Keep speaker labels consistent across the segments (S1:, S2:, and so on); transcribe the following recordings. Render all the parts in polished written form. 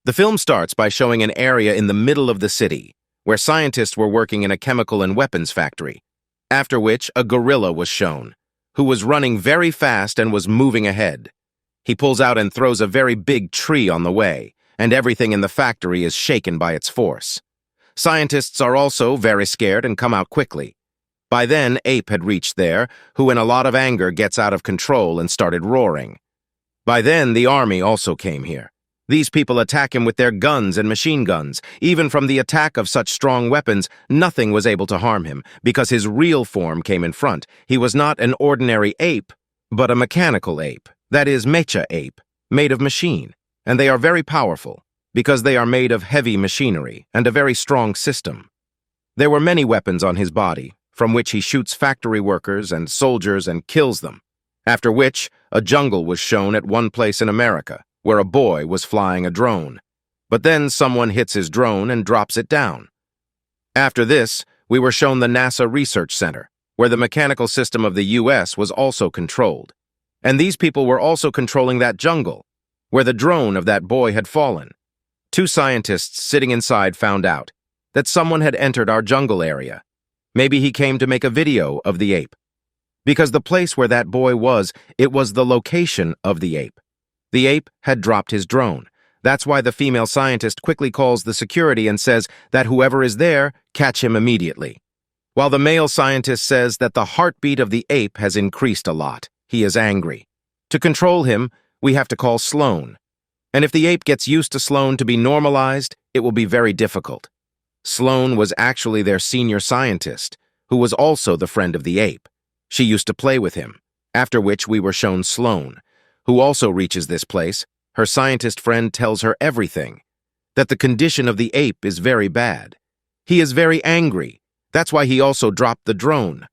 S1: The film starts by showing an area in the middle of the city, where scientists were working in a chemical and weapons factory, after which a gorilla was shown, who was running very fast and was moving ahead. He pulls out and throws a very big tree on the way, and everything in the factory is shaken by its force. Scientists are also very scared and come out quickly. By then, Ape had reached there, who in a lot of anger gets out of control and started roaring. By then, the army also came here. These people attack him with their guns and machine guns. Even from the attack of such strong weapons, nothing was able to harm him, because his real form came in front. He was not an ordinary ape, but a mechanical ape, that is, Mecha Ape, made of machine. And they are very powerful, because they are made of heavy machinery and a very strong system. There were many weapons on his body, from which he shoots factory workers and soldiers and kills them, after which a jungle was shown at one place in America, where a boy was flying a drone. But then someone hits his drone and drops it down. After this, we were shown the NASA Research Center, where the mechanical system of the US was also controlled. And these people were also controlling that jungle, where the drone of that boy had fallen. Two scientists sitting inside found out that someone had entered our jungle area. Maybe he came to make a video of the ape. Because the place where that boy was, it was the location of the ape. The ape had dropped his drone. That's why the female scientist quickly calls the security and says that whoever is there, catch him immediately. While the male scientist says that the heartbeat of the ape has increased a lot. He is angry. To control him, we have to call Sloan. And if the ape gets used to Sloan to be normalized, it will be very difficult. Sloan was actually their senior scientist, who was also the friend of the ape. She used to play with him, after which we were shown Sloan, who also reaches this place. Her scientist friend tells her everything, that the condition of the ape is very bad. He is very angry. That's why he also dropped the drone.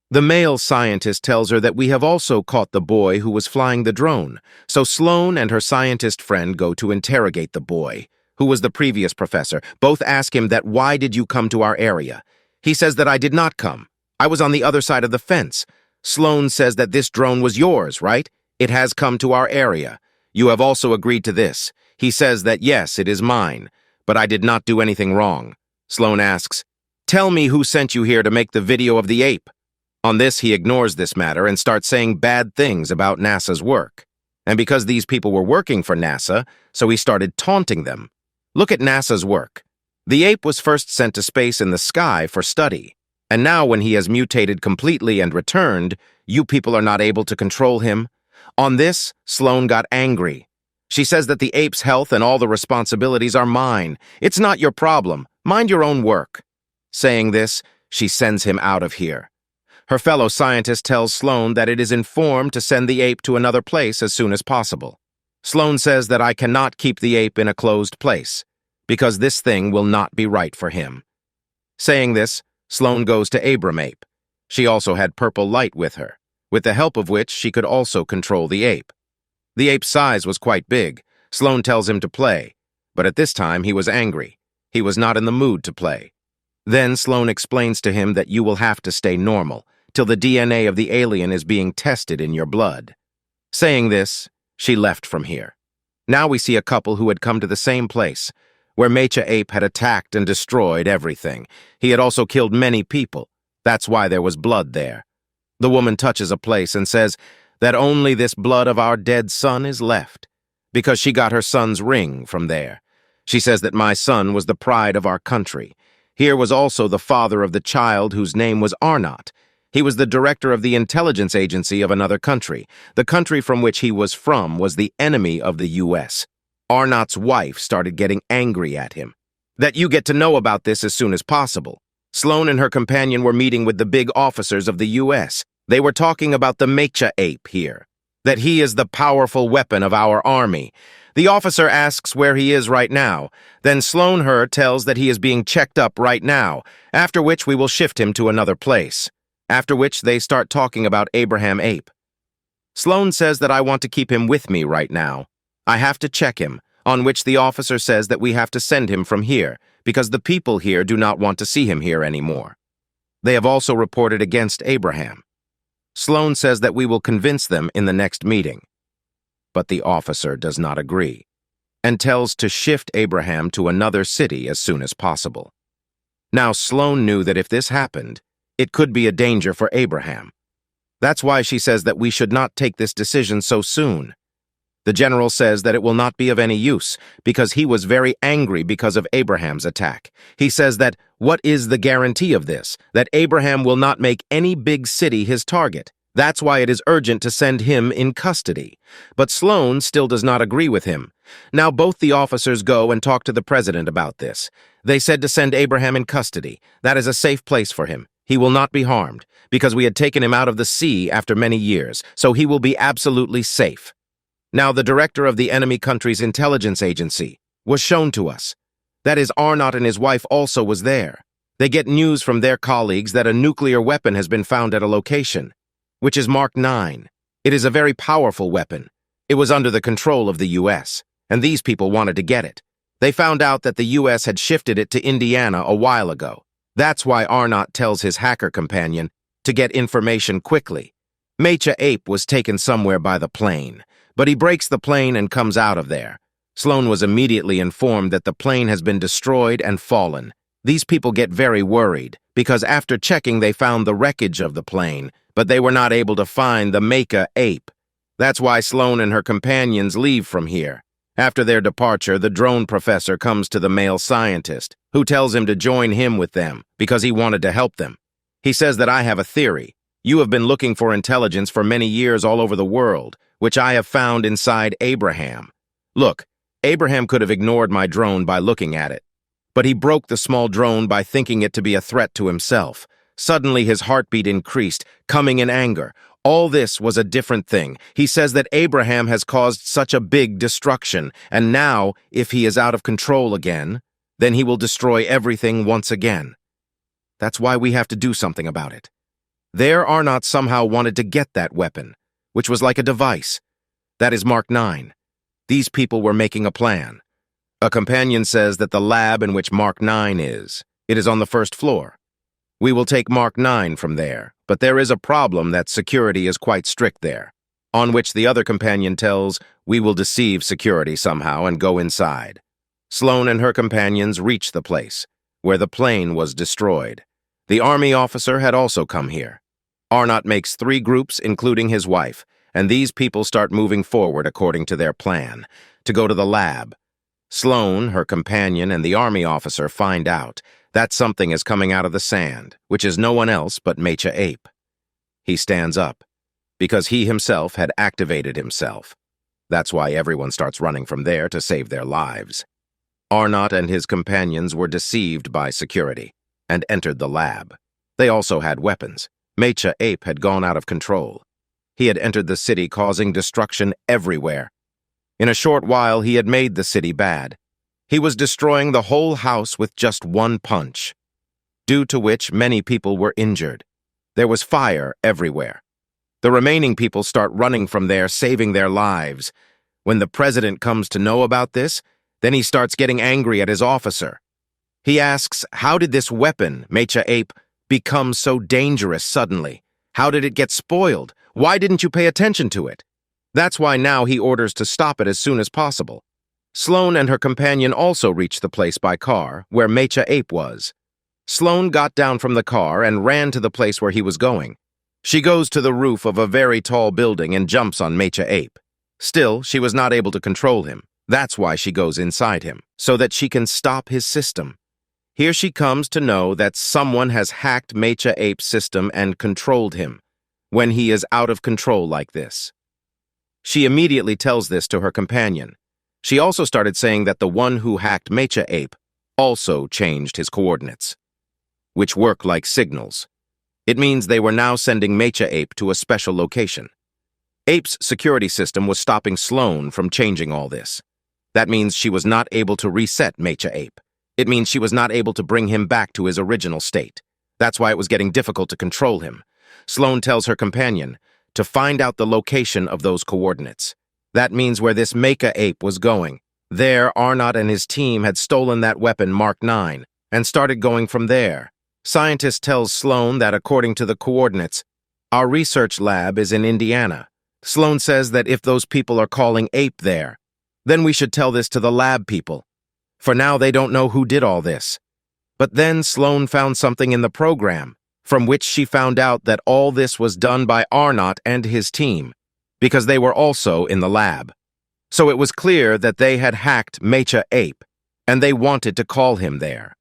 S1: The male scientist tells her that we have also caught the boy who was flying the drone, so Sloan and her scientist friend go to interrogate the boy, who was the previous professor. Both ask him that why did you come to our area? He says that I did not come. I was on the other side of the fence. Sloan says that this drone was yours, right? It has come to our area. You have also agreed to this. He says that yes, it is mine, but I did not do anything wrong. Sloan asks, tell me who sent you here to make the video of the ape. On this, he ignores this matter and starts saying bad things about NASA's work. And because these people were working for NASA, so he started taunting them. Look at NASA's work. The ape was first sent to space in the sky for study. And now when he has mutated completely and returned, you people are not able to control him. On this, Sloan got angry. She says that the ape's health and all the responsibilities are mine. It's not your problem. Mind your own work. Saying this, she sends him out of here. Her fellow scientist tells Sloan that it is informed to send the ape to another place as soon as possible. Sloan says that I cannot keep the ape in a closed place, because this thing will not be right for him. Saying this, Sloan goes to Abram Ape. She also had purple light with her, with the help of which she could also control the ape. The ape's size was quite big. Sloan tells him to play, but at this time he was angry. He was not in the mood to play. Then Sloan explains to him that you will have to stay normal till the DNA of the alien is being tested in your blood. Saying this, she left from here. Now we see a couple who had come to the same place, where Mecha Ape had attacked and destroyed everything. He had also killed many people. That's why there was blood there. The woman touches a place and says that only this blood of our dead son is left, because she got her son's ring from there. She says that my son was the pride of our country. Here was also the father of the child whose name was Arnott. He was the director of the intelligence agency of another country. The country from which he was from was the enemy of the US. Arnott's wife started getting angry at him. That you get to know about this as soon as possible. Sloan and her companion were meeting with the big officers of the US. They were talking about the Mecha Ape here, that he is the powerful weapon of our army. The officer asks where he is right now. Then Sloan her tells that he is being checked up right now, after which we will shift him to another place. After which they start talking about Abraham Ape. Sloan says that I want to keep him with me right now. I have to check him, on which the officer says that we have to send him from here, because the people here do not want to see him here anymore. They have also reported against Abraham. Sloan says that we will convince them in the next meeting. But the officer does not agree. and tells to shift Abraham to another city as soon as possible. Now, Sloan knew that if this happened, it could be a danger for Abraham. That's why she says that we should not take this decision so soon. The general says that it will not be of any use, because he was very angry because of Abraham's attack. He says that, what is the guarantee of this? That Abraham will not make any big city his target. That's why it is urgent to send him in custody. But Sloan still does not agree with him. Now both the officers go and talk to the president about this. They said to send Abraham in custody. That is a safe place for him. He will not be harmed, because we had taken him out of the sea after many years, so he will be absolutely safe. Now the director of the enemy country's intelligence agency was shown to us. That is, Arnott and his wife also was there. They get news from their colleagues that a nuclear weapon has been found at a location, which is Mark 9. It is a very powerful weapon. It was under the control of the U.S., and these people wanted to get it. They found out that the U.S. had shifted it to Indiana a while ago. That's why Arnott tells his hacker companion to get information quickly. Mecha Ape was taken somewhere by the plane, but he breaks the plane and comes out of there. Sloan was immediately informed that the plane has been destroyed and fallen. These people get very worried, because after checking they found the wreckage of the plane, but they were not able to find the Mecha Ape. That's why Sloan and her companions leave from here. After their departure, the drone professor comes to the male scientist, who tells him to join him with them, because he wanted to help them. He says that I have a theory. You have been looking for intelligence for many years all over the world, which I have found inside Abraham. Look, Abraham could have ignored my drone by looking at it, but he broke the small drone by thinking it to be a threat to himself. Suddenly his heartbeat increased, coming in anger. All this was a different thing. He says that Abraham has caused such a big destruction, and now, if he is out of control again, then he will destroy everything once again. That's why we have to do something about it. There Arnott somehow wanted to get that weapon, which was like a device. That is Mark 9. These people were making a plan. A companion says that the lab in which Mark 9 is, it is on the first floor. We will take Mark 9 from there, but there is a problem that security is quite strict there, on which the other companion tells we will deceive security somehow and go inside. Sloan and her companions reach the place, where the plane was destroyed. The army officer had also come here. Arnott makes 3 groups, including his wife, and these people start moving forward according to their plan, to go to the lab. Sloan, her companion, and the army officer find out that something is coming out of the sand, which is no one else but Mecha Ape. He stands up, because he himself had activated himself. That's why everyone starts running from there to save their lives. Arnott and his companions were deceived by security and entered the lab. They also had weapons. Mecha Ape had gone out of control. He had entered the city, causing destruction everywhere. In a short while, he had made the city bad. He was destroying the whole house with just one punch, due to which many people were injured. There was fire everywhere. The remaining people start running from there, saving their lives. When the president comes to know about this, then he starts getting angry at his officer. He asks, how did this weapon, Mecha Ape, become so dangerous suddenly? How did it get spoiled? Why didn't you pay attention to it? That's why now he orders to stop it as soon as possible. Sloan and her companion also reached the place by car, where Mecha Ape was. Sloan got down from the car and ran to the place where he was going. She goes to the roof of a very tall building and jumps on Mecha Ape. Still, she was not able to control him. That's why she goes inside him, so that she can stop his system. Here she comes to know that someone has hacked Mecha Ape's system and controlled him, when he is out of control like this. She immediately tells this to her companion. She also started saying that the one who hacked Mecha Ape also changed his coordinates, which work like signals. It means they were now sending Mecha Ape to a special location. Ape's security system was stopping Sloan from changing all this. That means she was not able to reset Mecha Ape. It means she was not able to bring him back to his original state. That's why it was getting difficult to control him. Sloan tells her companion to find out the location of those coordinates. That means where this Mecha Ape was going. There, Arnott and his team had stolen that weapon, Mark 9, and started going from there. Scientist tells Sloan that according to the coordinates, our research lab is in Indiana. Sloan says that if those people are calling Ape there, Then we should tell this to the lab people. For now, they don't know who did all this. But then Sloan found something in the program, from which she found out that all this was done by Arnott and his team, because they were also in the lab. So it was clear that they had hacked Mecha Ape, and they wanted to call him there.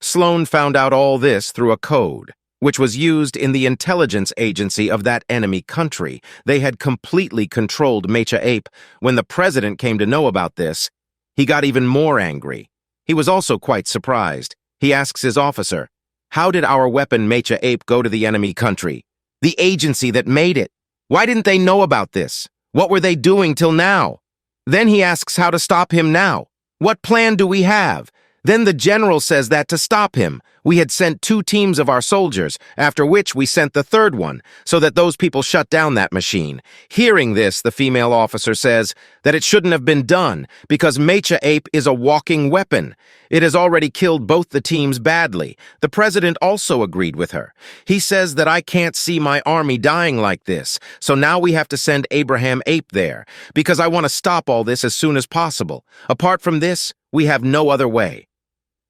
S1: Sloan found out all this through a code, which was used in the intelligence agency of that enemy country. They had completely controlled Mecha Ape. When the president came to know about this, he got even more angry. He was also quite surprised. He asks his officer, "How did our weapon Mecha Ape go to the enemy country? The agency that made it. Why didn't they know about this? What were they doing till now?" Then he asks how to stop him now. What plan do we have? Then the general says that to stop him, we had sent 2 teams of our soldiers, after which we sent the 3rd one, so that those people shut down that machine. Hearing this, the female officer says that it shouldn't have been done, because Mecha Ape is a walking weapon. It has already killed both the teams badly. The president also agreed with her. He says that I can't see my army dying like this, so now we have to send Abraham Ape there, because I want to stop all this as soon as possible. Apart from this, we have no other way.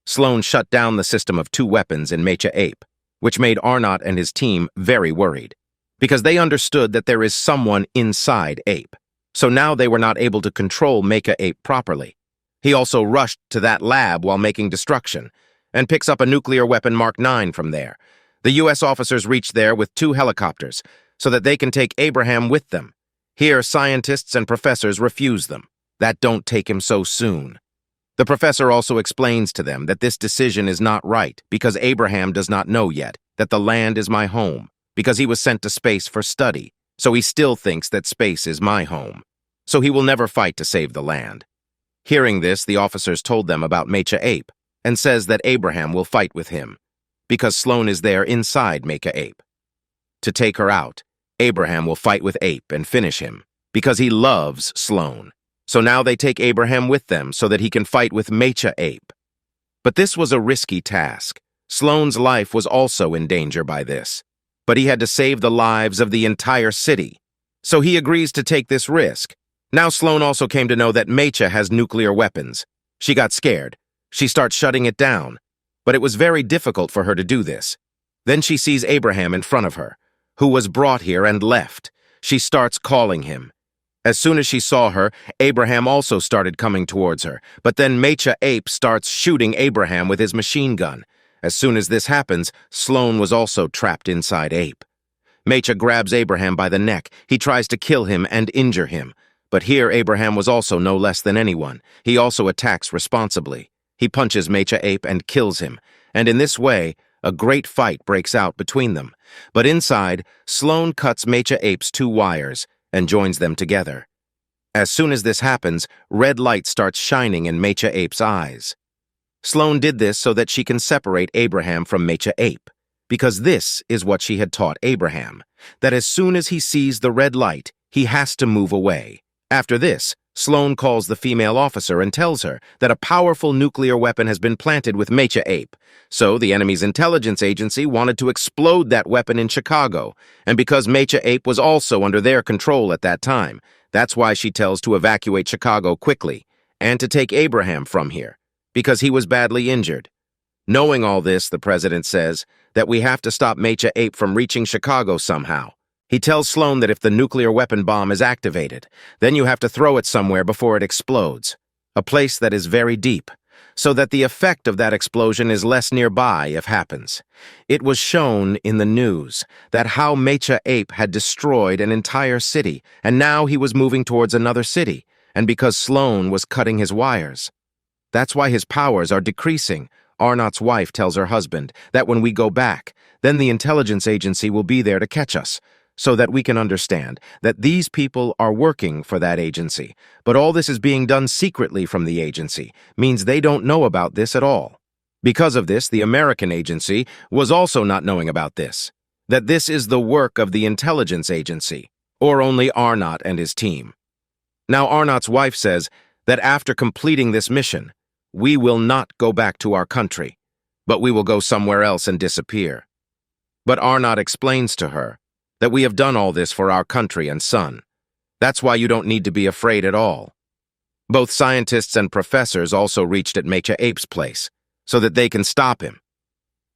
S1: Sloan shut down the system of 2 weapons in Mecha Ape, which made Arnott and his team very worried, because they understood that there is someone inside Ape. So now they were not able to control Mecha Ape properly. He also rushed to that lab while making destruction, and picks up a nuclear weapon Mark 9 from there. The U.S. officers reach there with 2 helicopters, so that they can take Abraham with them. Here, scientists and professors refuse them. That don't take him so soon. The professor also explains to them that this decision is not right because Abraham does not know yet that the land is my home, because he was sent to space for study, so he still thinks that space is my home. So he will never fight to save the land. Hearing this, the officers told them about Mecha Ape and says that Abraham will fight with him, because Sloan is there inside Mecha Ape. To take her out, Abraham will fight with Ape and finish him, because he loves Sloan. So now they take Abraham with them so that he can fight with Mecha Ape. But this was a risky task. Sloan's life was also in danger by this. But he had to save the lives of the entire city. So he agrees to take this risk. Now Sloan also came to know that Mecha has nuclear weapons. She got scared. She starts shutting it down. But it was very difficult for her to do this. Then she sees Abraham in front of her, who was brought here and left. She starts calling him. As soon as she saw her, Abraham also started coming towards her, but then Mecha Ape starts shooting Abraham with his machine gun. As soon as this happens, Sloan was also trapped inside Ape. Mecha grabs Abraham by the neck. He tries to kill him and injure him. But here Abraham was also no less than anyone. He also attacks responsibly. He punches Mecha Ape and kills him, and in this way, a great fight breaks out between them. But inside, Sloan cuts Mecha Ape's 2 wires, and joins them together. As soon as this happens, red light starts shining in Mecha Ape's eyes. Sloan did this so that she can separate Abraham from Mecha Ape, because this is what she had taught Abraham, that as soon as he sees the red light, he has to move away. After this, Sloan calls the female officer and tells her that a powerful nuclear weapon has been planted with Mecha Ape. So the enemy's intelligence agency wanted to explode that weapon in Chicago, and because Mecha Ape was also under their control at that time, that's why she tells to evacuate Chicago quickly, and to take Abraham from here, because he was badly injured. Knowing all this, the president says that we have to stop Mecha Ape from reaching Chicago somehow. He tells Sloan that if the nuclear weapon bomb is activated, then you have to throw it somewhere before it explodes, a place that is very deep, so that the effect of that explosion is less nearby if happens. It was shown in the news that how Mecha Ape had destroyed an entire city, and now he was moving towards another city, and because Sloan was cutting his wires. That's why his powers are decreasing. Arnott's wife tells her husband that when we go back, then the intelligence agency will be there to catch us, so that we can understand that these people are working for that agency, but all this is being done secretly from the agency, means they don't know about this at all. Because of this, the American agency was also not knowing about this, that this is the work of the intelligence agency, or only Arnott and his team. Now Arnott's wife says that after completing this mission, we will not go back to our country, but we will go somewhere else and disappear. But Arnott explains to her that we have done all this for our country and son. That's why you don't need to be afraid at all. Both scientists and professors also reached at Mecha Ape's place, so that they can stop him.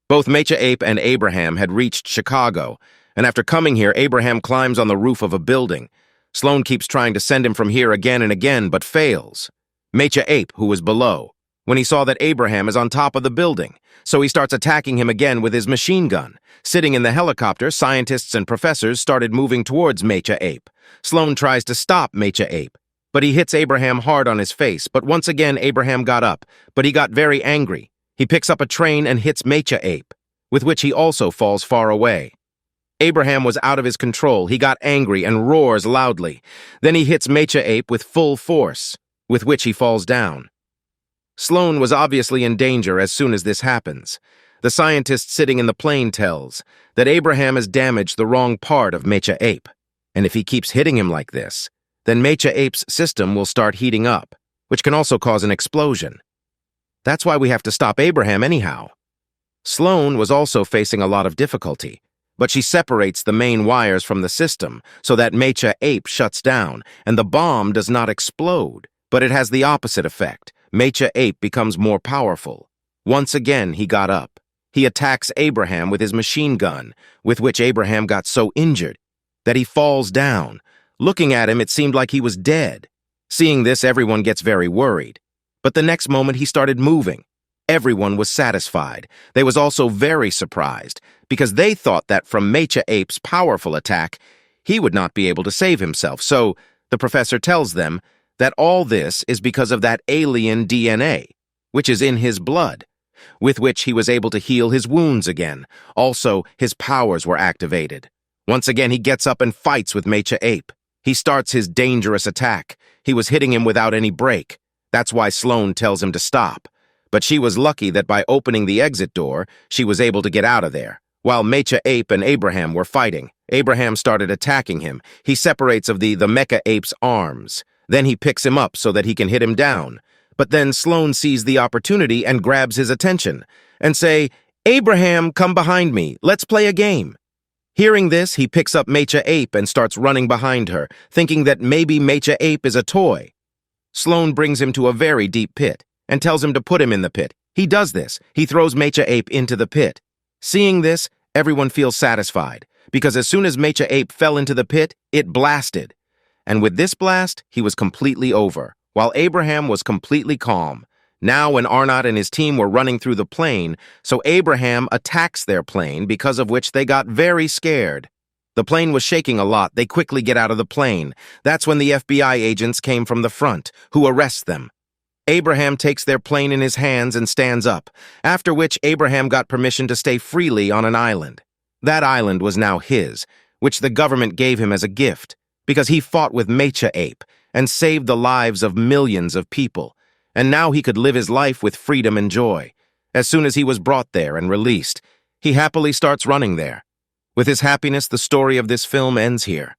S1: Both Mecha Ape and Abraham had reached Chicago, and after coming here, Abraham climbs on the roof of a building. Sloan keeps trying to send him from here again and again, but fails. Mecha Ape, who was below, when he saw that Abraham is on top of the building, so he starts attacking him again with his machine gun. Sitting in the helicopter, scientists and professors started moving towards Mecha Ape. Sloan tries to stop Mecha Ape, but he hits Abraham hard on his face. But once again, Abraham got up, but he got very angry. He picks up a train and hits Mecha Ape, with which he also falls far away. Abraham was out of his control. He got angry and roars loudly. Then he hits Mecha Ape with full force, with which he falls down. Sloan was obviously in danger as soon as this happens. The scientist sitting in the plane tells that Abraham has damaged the wrong part of Mecha Ape, and if he keeps hitting him like this, then Mecha Ape's system will start heating up, which can also cause an explosion. That's why we have to stop Abraham anyhow. Sloan was also facing a lot of difficulty, but she separates the main wires from the system so that Mecha Ape shuts down, and the bomb does not explode, but it has the opposite effect. Mecha Ape becomes more powerful. Once again, he got up. He attacks Abraham with his machine gun, with which Abraham got so injured that he falls down. Looking at him, it seemed like he was dead. Seeing this, everyone gets very worried. But the next moment, he started moving. Everyone was satisfied. They was also very surprised, because they thought that from Mecha Ape's powerful attack, he would not be able to save himself. So the professor tells them that all this is because of that alien DNA, which is in his blood, with which he was able to heal his wounds again. Also, his powers were activated. Once again, he gets up and fights with Mecha Ape. He starts his dangerous attack. He was hitting him without any break. That's why Sloan tells him to stop. But she was lucky that by opening the exit door, she was able to get out of there. While Mecha Ape and Abraham were fighting, Abraham started attacking him. He separates of the Mecha Ape's arms. Then he picks him up so that he can hit him down. But then Sloan sees the opportunity and grabs his attention and say, "Abraham, come behind me. Let's play a game." Hearing this, he picks up Mecha Ape and starts running behind her, thinking that maybe Mecha Ape is a toy. Sloan brings him to a very deep pit and tells him to put him in the pit. He does this. He throws Mecha Ape into the pit. Seeing this, everyone feels satisfied, because as soon as Mecha Ape fell into the pit, it blasted. And with this blast, he was completely over, while Abraham was completely calm. Now when Arnott and his team were running through the plane, so Abraham attacks their plane, because of which they got very scared. The plane was shaking a lot. They quickly get out of the plane. That's when the FBI agents came from the front, who arrest them. Abraham takes their plane in his hands and stands up, after which Abraham got permission to stay freely on an island. That island was now his, which the government gave him as a gift, because he fought with Mecha Ape and saved the lives of millions of people, and now he could live his life with freedom and joy. As soon as he was brought there and released, he happily starts running there. With his happiness, the story of this film ends here.